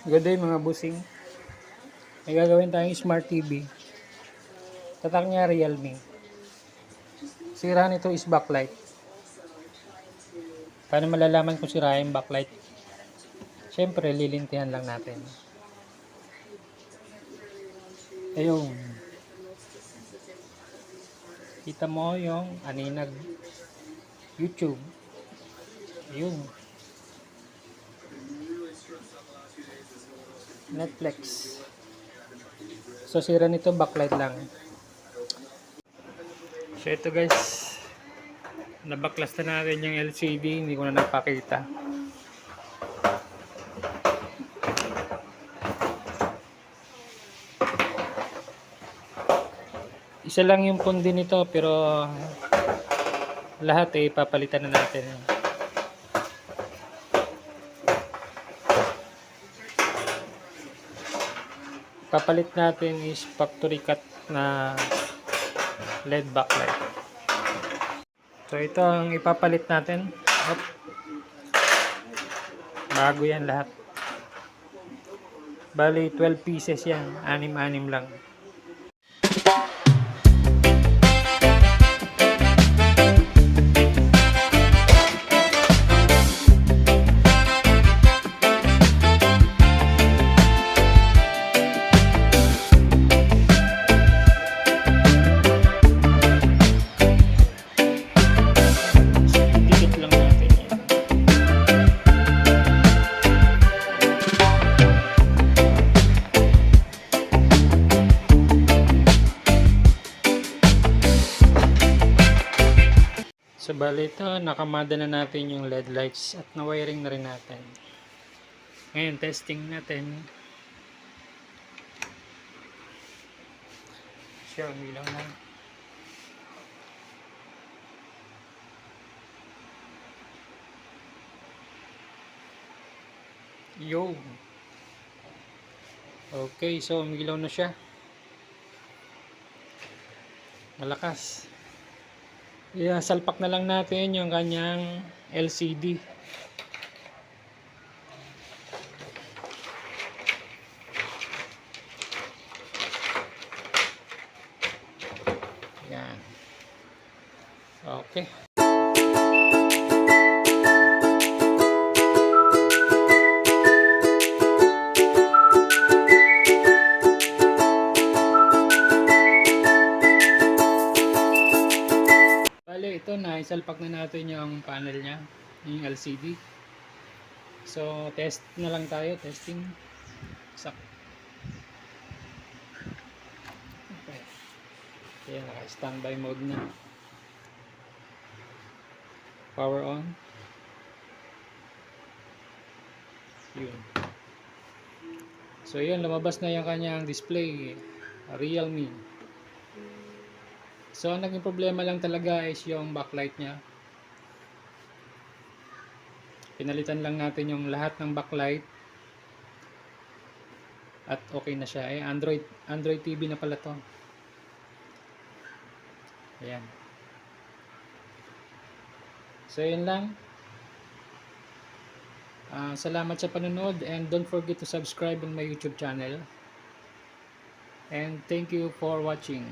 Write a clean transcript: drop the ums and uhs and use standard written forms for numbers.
Good day mga busing. May gagawin tayong Smart TV. Tatak niya Realme. Sira nito is backlight. Paano malalaman kung sira yung backlight? Siyempre, lilintihan lang natin. Ayun. Kita mo yung aninag YouTube. Ayun. Netflix. So, sira nito backlight lang. So, ito guys. Nabaklas na natin yung LCD. Hindi ko na napakita. Isa lang yung pundi nito pero lahat papalitan na natin. Papalit natin is factory cut na LED backlight. So ito ang ipapalit natin. Bago yan lahat. Bali 12 pieces yan. 6-6 lang. So bali ito, nakamada na natin yung LED lights at na-wiring na rin natin. Ngayon, testing natin. Siya, umilaw na. Yo! Okay, so umilaw na siya. Malakas. Salpak na lang natin yung kanyang LCD. Yan. Okay. Ito na isalpak na natin yung panel nya, yung LCD. So test na lang tayo, testing. Okay. Ayan, naka standby mode na. Power on. Yun. So yun, lumabas na yung kanyang display, Realme. So, ang naging problema lang talaga is yung backlight niya. Pinalitan lang natin yung lahat ng backlight. At okay na siya. Android TV na pala to. Ayan. So, yun lang. Salamat sa panonood and don't forget to subscribe on my YouTube channel. And thank you for watching.